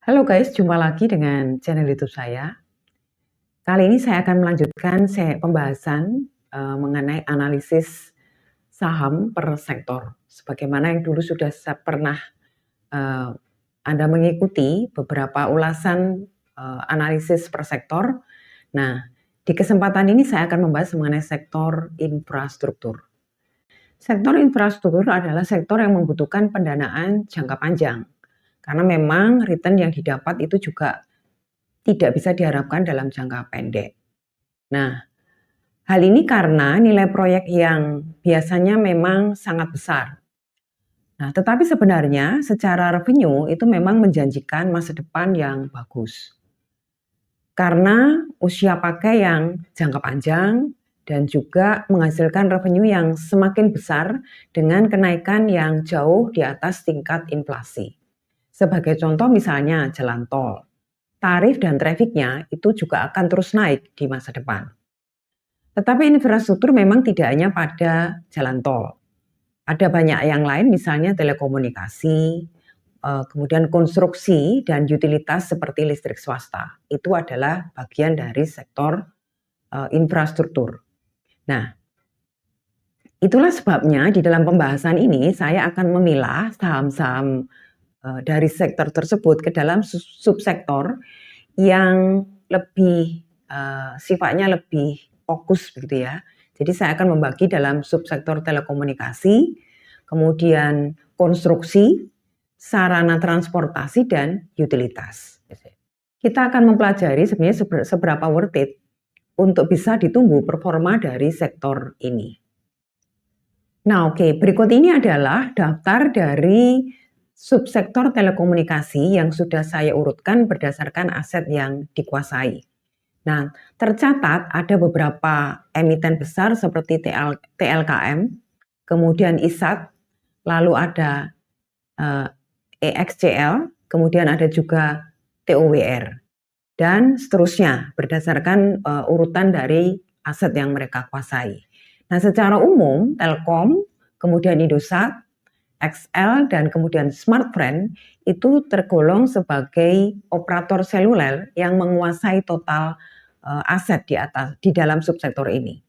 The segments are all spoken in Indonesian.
Halo guys, jumpa lagi dengan channel YouTube saya. Kali ini saya akan melanjutkan pembahasan mengenai analisis saham per sektor. Sebagaimana yang dulu sudah pernah Anda mengikuti beberapa ulasan analisis per sektor. Nah, di kesempatan ini saya akan membahas mengenai sektor infrastruktur. Sektor infrastruktur adalah sektor yang membutuhkan pendanaan jangka panjang. Karena memang return yang didapat itu juga tidak bisa diharapkan dalam jangka pendek. Nah, hal ini karena nilai proyek yang biasanya memang sangat besar. Nah, tetapi sebenarnya secara revenue itu memang menjanjikan masa depan yang bagus. Karena usia pakai yang jangka panjang dan juga menghasilkan revenue yang semakin besar dengan kenaikan yang jauh di atas tingkat inflasi. Sebagai contoh misalnya jalan tol. Tarif dan trafiknya itu juga akan terus naik di masa depan. Tetapi infrastruktur memang tidak hanya pada jalan tol. Ada banyak yang lain misalnya telekomunikasi, kemudian konstruksi dan utilitas seperti listrik swasta. Itu adalah bagian dari sektor infrastruktur. Nah, itulah sebabnya di dalam pembahasan ini saya akan memilah saham-saham dari sektor tersebut ke dalam subsektor yang lebih sifatnya lebih fokus begitu ya. Jadi saya akan membagi dalam subsektor telekomunikasi, kemudian konstruksi, sarana transportasi dan utilitas. Kita akan mempelajari sebenarnya seberapa worth it untuk bisa ditunggu performa dari sektor ini. Nah, berikut ini adalah daftar dari subsektor telekomunikasi yang sudah saya urutkan berdasarkan aset yang dikuasai. Nah, tercatat ada beberapa emiten besar seperti TLKM, kemudian ISAT, lalu ada EXCL, kemudian ada juga TOWR, dan seterusnya berdasarkan urutan dari aset yang mereka kuasai. Nah, secara umum, Telkom, kemudian Indosat, XL, dan kemudian Smartfren itu tergolong sebagai operator seluler yang menguasai total aset di dalam subsektor ini.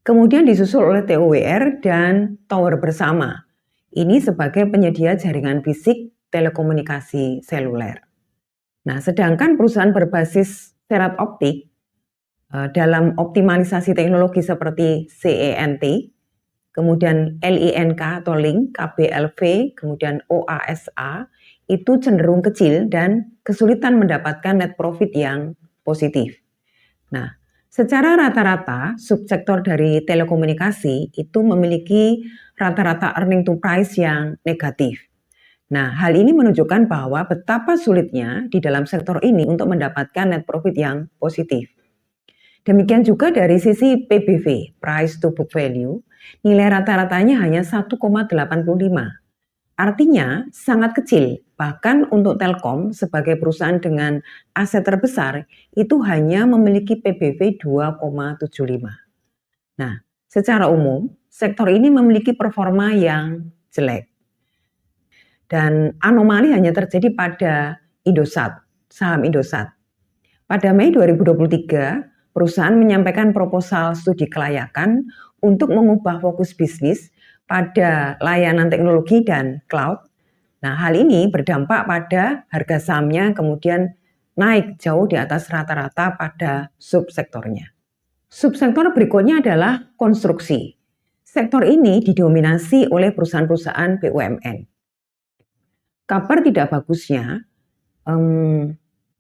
Kemudian disusul oleh TOWR dan Tower Bersama. Ini sebagai penyedia jaringan fisik telekomunikasi seluler. Nah, sedangkan perusahaan berbasis serat optik dalam optimalisasi teknologi seperti CENT, kemudian LINK atau Link, KBLV, kemudian OASA, itu cenderung kecil dan kesulitan mendapatkan net profit yang positif. Nah, secara rata-rata subsektor dari telekomunikasi itu memiliki rata-rata earning to price yang negatif. Nah, hal ini menunjukkan bahwa betapa sulitnya di dalam sektor ini untuk mendapatkan net profit yang positif. Demikian juga dari sisi PBV, price to book value, nilai rata-ratanya hanya 1,85. Artinya sangat kecil, bahkan untuk Telkom sebagai perusahaan dengan aset terbesar itu hanya memiliki PBV 2,75. Nah, secara umum sektor ini memiliki performa yang jelek. Dan anomali hanya terjadi pada Indosat, saham Indosat. Pada Mei 2023, perusahaan menyampaikan proposal studi kelayakan untuk mengubah fokus bisnis pada layanan teknologi dan cloud. Nah, hal ini berdampak pada harga sahamnya kemudian naik jauh di atas rata-rata pada subsektornya. Subsektor berikutnya adalah konstruksi. Sektor ini didominasi oleh perusahaan-perusahaan BUMN. Kabar tidak bagusnya,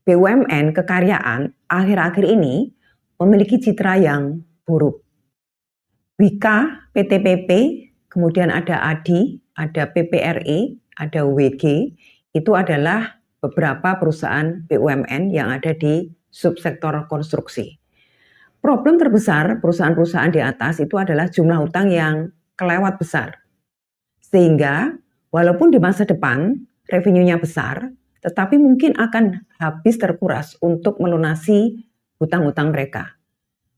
BUMN kekaryaan akhir-akhir ini memiliki citra yang buruk. Wika, PTPP, kemudian ada ADI, ada PPRE, ada WG, itu adalah beberapa perusahaan BUMN yang ada di subsektor konstruksi. Problem terbesar perusahaan-perusahaan di atas itu adalah jumlah utang yang kelewat besar. Sehingga walaupun di masa depan revenue-nya besar, tetapi mungkin akan habis terkuras untuk melunasi hutang-hutang mereka.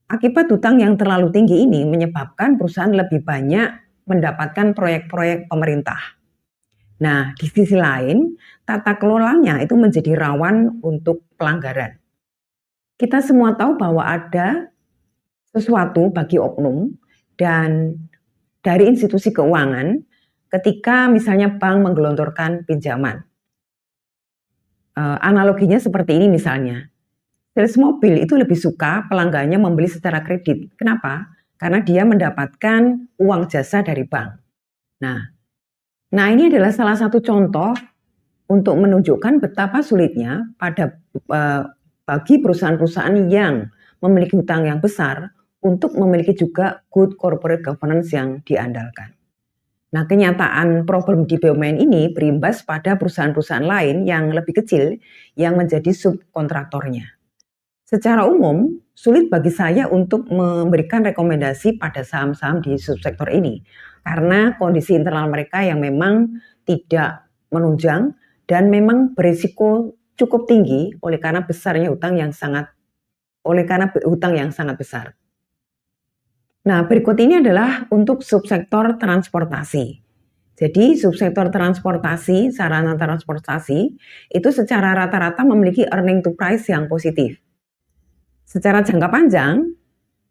Akibat hutang yang terlalu tinggi ini menyebabkan perusahaan lebih banyak mendapatkan proyek-proyek pemerintah. Nah, di sisi lain, tata kelolanya itu menjadi rawan untuk pelanggaran. Kita semua tahu bahwa ada sesuatu bagi oknum dan dari institusi keuangan ketika misalnya bank menggelontorkan pinjaman. Analoginya seperti ini misalnya, sales mobil itu lebih suka pelanggannya membeli secara kredit. Kenapa? Karena dia mendapatkan uang jasa dari bank. Nah, ini adalah salah satu contoh untuk menunjukkan betapa sulitnya bagi perusahaan-perusahaan yang memiliki hutang yang besar untuk memiliki juga good corporate governance yang diandalkan. Nah, kenyataan problem di BUMN ini berimbas pada perusahaan-perusahaan lain yang lebih kecil yang menjadi subkontraktornya. Secara umum, sulit bagi saya untuk memberikan rekomendasi pada saham-saham di subsektor ini karena kondisi internal mereka yang memang tidak menunjang dan memang berisiko cukup tinggi oleh karena hutang yang sangat besar. Nah, berikut ini adalah untuk subsektor transportasi. Jadi subsektor transportasi, sarana transportasi itu secara rata-rata memiliki earning to price yang positif. Secara jangka panjang,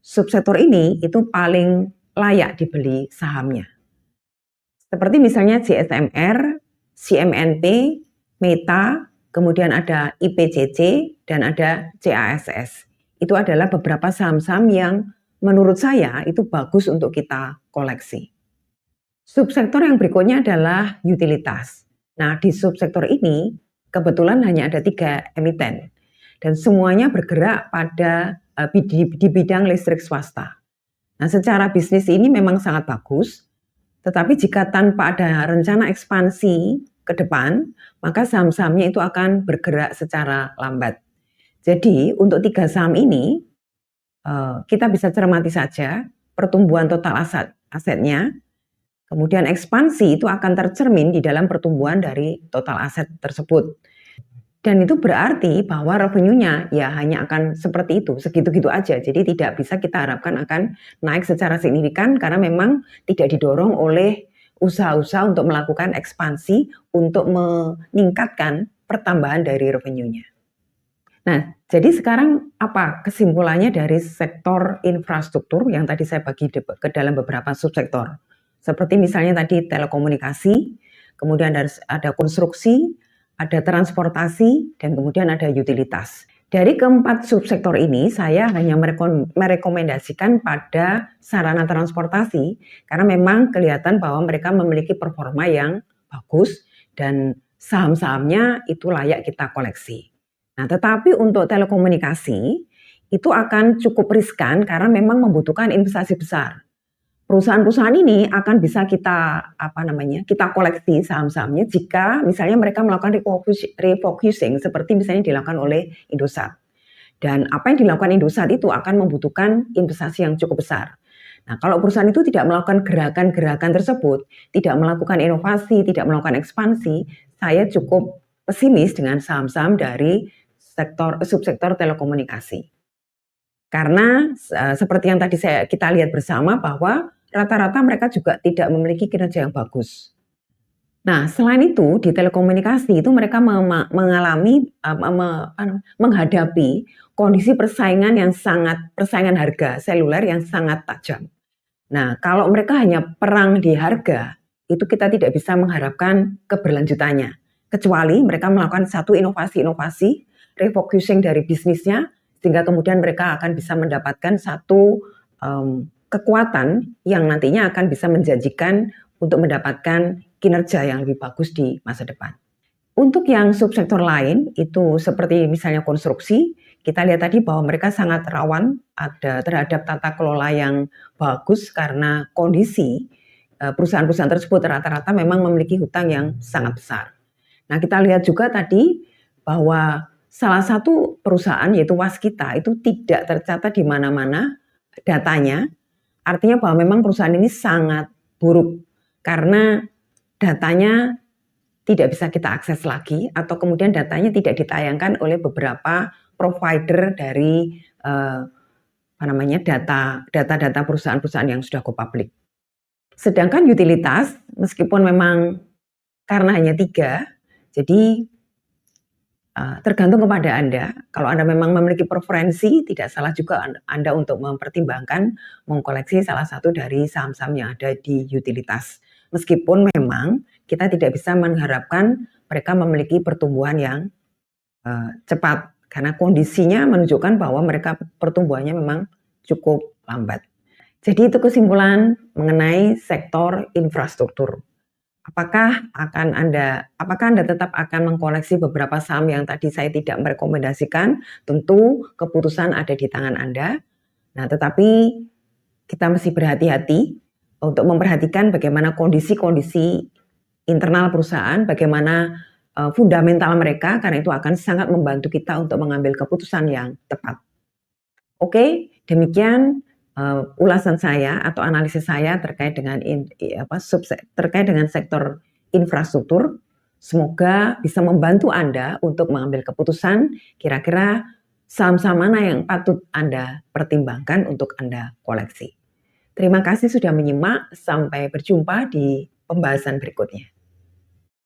subsektor ini itu paling layak dibeli sahamnya. Seperti misalnya CSMR, CMNP, Meta, kemudian ada IPCC, dan ada CASS. Itu adalah beberapa saham-saham yang menurut saya itu bagus untuk kita koleksi. Subsektor yang berikutnya adalah utilitas. Nah, di subsektor ini kebetulan hanya ada 3 emiten dan semuanya bergerak pada di bidang listrik swasta. Nah, secara bisnis ini memang sangat bagus, tetapi jika tanpa ada rencana ekspansi ke depan, maka saham-sahamnya itu akan bergerak secara lambat. Jadi, untuk 3 saham ini kita bisa cermati saja pertumbuhan total asetnya, kemudian ekspansi itu akan tercermin di dalam pertumbuhan dari total aset tersebut. Dan itu berarti bahwa revenue-nya ya hanya akan seperti itu, segitu-gitu aja. Jadi tidak bisa kita harapkan akan naik secara signifikan karena memang tidak didorong oleh usaha-usaha untuk melakukan ekspansi untuk meningkatkan pertambahan dari revenue-nya. Nah, jadi sekarang apa kesimpulannya dari sektor infrastruktur yang tadi saya bagi ke dalam beberapa subsektor? Seperti misalnya tadi telekomunikasi, kemudian ada konstruksi, ada transportasi, dan kemudian ada utilitas. Dari keempat subsektor ini, saya hanya merekomendasikan pada sarana transportasi karena memang kelihatan bahwa mereka memiliki performa yang bagus dan saham-sahamnya itu layak kita koleksi. Nah, tetapi untuk telekomunikasi itu akan cukup riskan karena memang membutuhkan investasi besar. Perusahaan-perusahaan ini akan bisa kita koleksi saham-sahamnya jika misalnya mereka melakukan refocusing seperti misalnya dilakukan oleh Indosat. Dan apa yang dilakukan Indosat itu akan membutuhkan investasi yang cukup besar. Nah, kalau perusahaan itu tidak melakukan gerakan-gerakan tersebut, tidak melakukan inovasi, tidak melakukan ekspansi, saya cukup pesimis dengan saham-saham dari subsektor telekomunikasi. Karena seperti yang tadi kita lihat bersama bahwa rata-rata mereka juga tidak memiliki kinerja yang bagus. Nah, selain itu di telekomunikasi itu mereka menghadapi kondisi persaingan harga seluler yang sangat tajam. Nah, kalau mereka hanya perang di harga, itu kita tidak bisa mengharapkan keberlanjutannya. Kecuali mereka melakukan satu inovasi-inovasi, refocusing dari bisnisnya, sehingga kemudian mereka akan bisa mendapatkan satu kekuatan yang nantinya akan bisa menjanjikan untuk mendapatkan kinerja yang lebih bagus di masa depan. Untuk yang subsektor lain, itu seperti misalnya konstruksi, kita lihat tadi bahwa mereka sangat rawan terhadap tata kelola yang bagus karena kondisi perusahaan-perusahaan tersebut rata-rata memang memiliki hutang yang sangat besar. Nah, kita lihat juga tadi bahwa salah satu perusahaan yaitu Waskita itu tidak tercatat di mana-mana datanya, artinya bahwa memang perusahaan ini sangat buruk karena datanya tidak bisa kita akses lagi atau kemudian datanya tidak ditayangkan oleh beberapa provider dari data perusahaan-perusahaan yang sudah go public. Sedangkan utilitas meskipun memang karena hanya 3, jadi tergantung kepada Anda. Kalau Anda memang memiliki preferensi, tidak salah juga Anda untuk mempertimbangkan mengkoleksi salah satu dari saham-saham yang ada di utilitas. Meskipun memang kita tidak bisa mengharapkan mereka memiliki pertumbuhan yang cepat, karena kondisinya menunjukkan bahwa mereka pertumbuhannya memang cukup lambat. Jadi itu kesimpulan mengenai sektor infrastruktur. Apakah Anda tetap akan mengkoleksi beberapa saham yang tadi saya tidak merekomendasikan? Tentu keputusan ada di tangan Anda. Nah, tetapi kita mesti berhati-hati untuk memperhatikan bagaimana kondisi-kondisi internal perusahaan, bagaimana fundamental mereka, karena itu akan sangat membantu kita untuk mengambil keputusan yang tepat. Oke, demikian ulasan saya atau analisis saya terkait dengan sektor infrastruktur. Semoga bisa membantu Anda untuk mengambil keputusan kira-kira saham-saham mana yang patut Anda pertimbangkan untuk Anda koleksi. Terima kasih sudah menyimak, sampai berjumpa di pembahasan berikutnya.